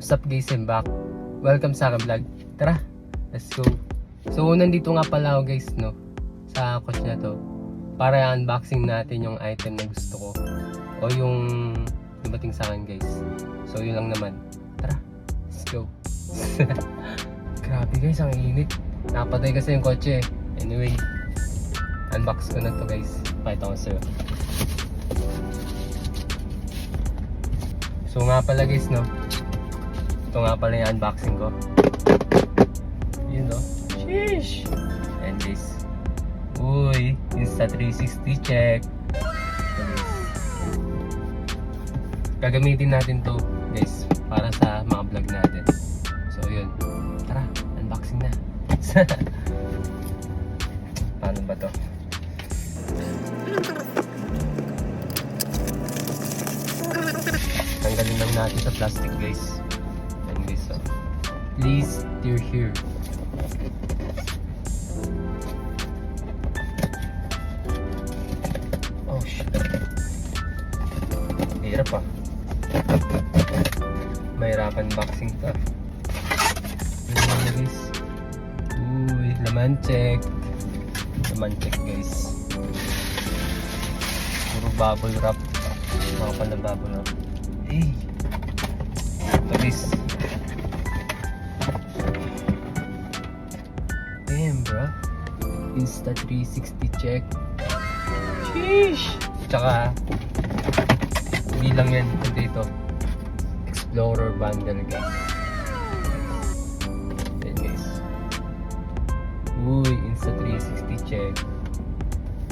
What's up guys, I'm back. Welcome sa aking vlog. Tara, let's go. So nandito nga pala ako guys, no, sa coach na to para unboxing natin yung item na gusto ko o yung dumating sa akin guys. So yun lang naman. Tara, let's go. Grabe guys, ang init. Napatay kasi yung kotse. Anyway, unbox ko na to guys. Pakita ko sa'yo. So nga pala guys, no, ito nga pala yung unboxing ko. Yun no. Sheesh. And this. Uy, Insta360 check. Gagamitin natin to guys para sa mga vlog natin. So yun. Tara, unboxing na. Paano ba to? Tanggalin lang natin sa plastic guys. And this, please steer here. Oh shit. Hirap ah. Mahirapan unboxing to. Guys. Uy, laman check. Laman check guys. Puro bubble wrap. Mga pala bubble wrap. Hey. Ito guys. Damn bro. Insta360 check. Sheesh. Tsaka hindi lang yan. Ito. Explorer bundle guys. Yan guys. Uy, Insta360 check.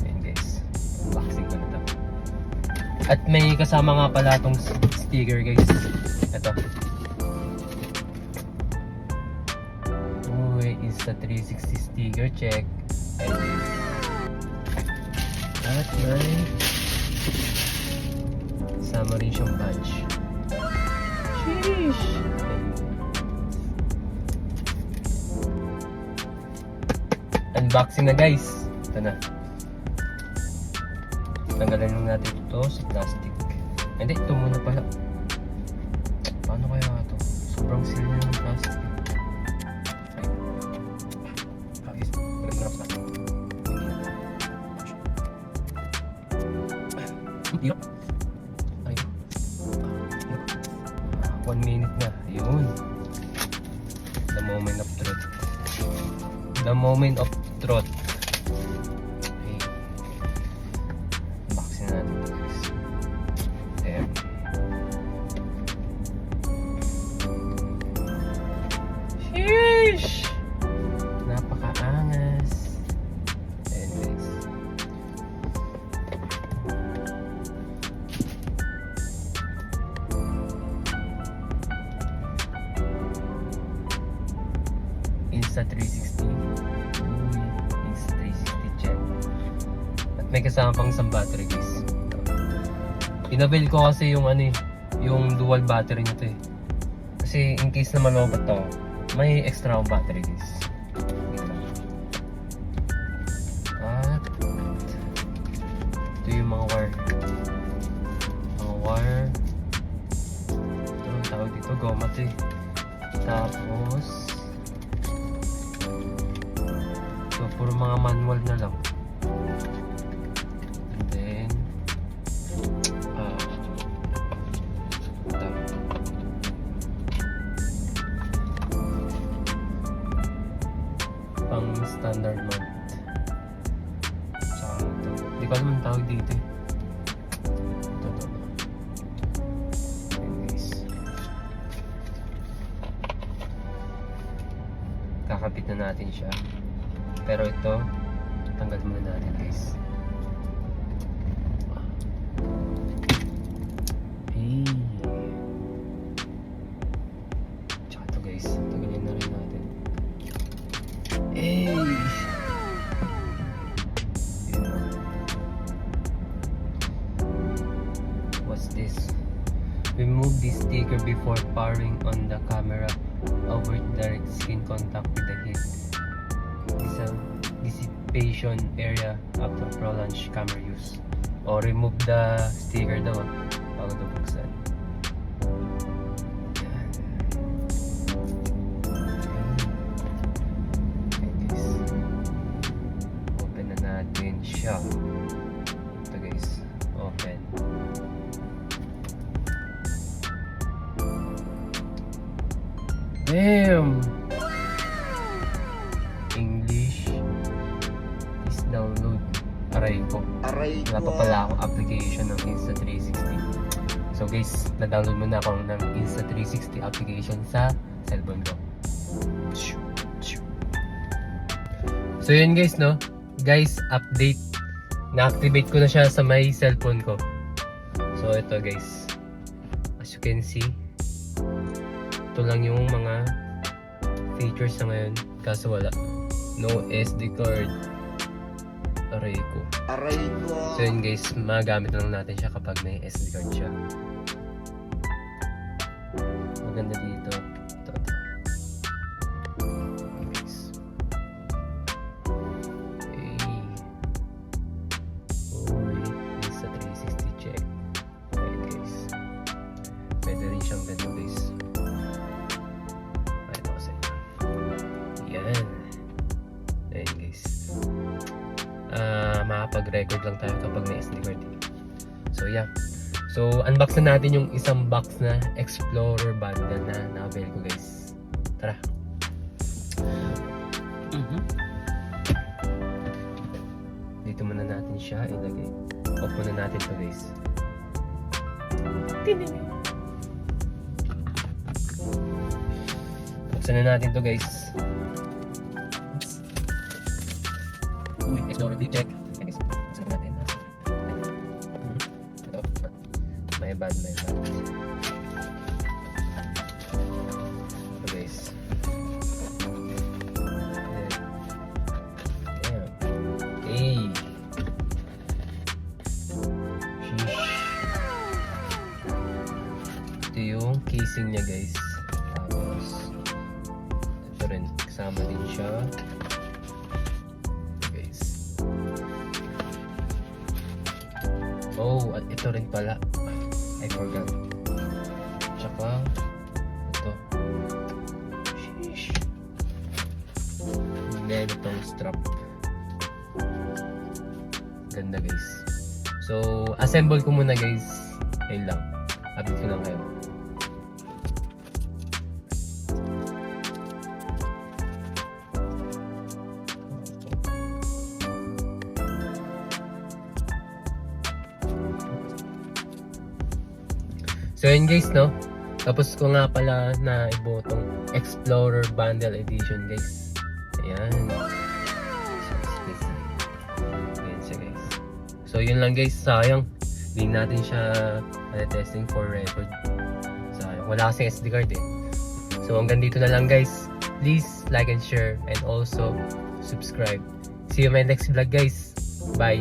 Yan guys. Unboxing ko na to. At may kasama nga pala itong sticker guys. Ito. Uy, Insta360 sticker check. And this. At may sama rin siyang badge. Sheesh! Unboxing na guys. Ito na. Tanggalan lang natin ito sa plastic. Hindi, ito muna pala. Paano kaya ito? Sobrang seal niya ng plastic. Ay. Ayos. Nag-drop na. Hirap. Ay. 1 minute na. Ayun. The moment of truth. The moment of truth. Okay. Unboxing natin ito guys. Ayan. Sheesh! Napakaangas. Ayan guys. Insta360. Insta360 check. At may kasama pang isang battery guys. Pinabil ko kasi yung ano eh, yung dual battery nito eh. Kasi in case na malobat to, may extra akong battery guys. At ito yung mga wire. Mga wire. Ito ang tawag dito, goma to eh. Tapos so puro mga manual na lang. And then ito. Pang standard mount. Tsaka ito. Hindi ko alam ang tawag dito eh. Ito. Ayan guys. Kakabit na natin siya. Pero ito, tanggal muna natin guys. Hey. Tsaka ito guys, tanggalin na rin natin. Hey. What's this? Remove this sticker before powering on the camera. Avoid direct skin contact with the heat. Dissipation area after prolonged camera use. O remove the sticker daw bago ito buksan. Yan. siya. Ito guys, open. Damn! English is download. Aray ko. Wala pa pala akong application ng Insta360. So guys, na-download muna ako ng Insta360 application sa cellphone ko. So yun guys, no? Guys, update. Na-activate ko na siya sa my cellphone ko. So ito guys. As you can see, ito lang yung mga features na ngayon. Kaso wala. No SD card. Aray ko. So yun guys, magamit na lang natin siya kapag may SD card siya. Maganda dito. Ito. Okay guys. Okay. Uy, Insta360 check. Okay guys. Pwede rin siyang ganito guys. Ito kasi. Yan. Ayan guys. Makapag-record lang tayo kapag may SD card. So yeah. So unbox na natin yung isang box na Explorer bundle na na-avail ko guys. Tara. Dito muna natin siya ilagay. Off muna natin to guys. Buksan na natin to guys. Uy, Explorer deep check. Buksan natin. Ito. My bad. Ito guys. Ayan. Okay. Sheesh. Ito yung casing niya guys. Tapos ito rin. Kasama din siya. Oh, at ito rin pala. I forgot. Tsaka, ito. Sheesh. Then, itong strap. Ganda guys. So, assemble ko muna guys. Ayun lang. Update ko lang kayo. So yun guys, no? Tapos ko nga pala na ibotong Explorer Bundle Edition guys. Ayan. Ayan siya guys. So yun lang guys, sayang. Hindi natin siya testing for record. Sayang. Wala kasing SD card eh. So hanggang dito na lang guys. Please like and share and also subscribe. See you in my next vlog guys. Bye.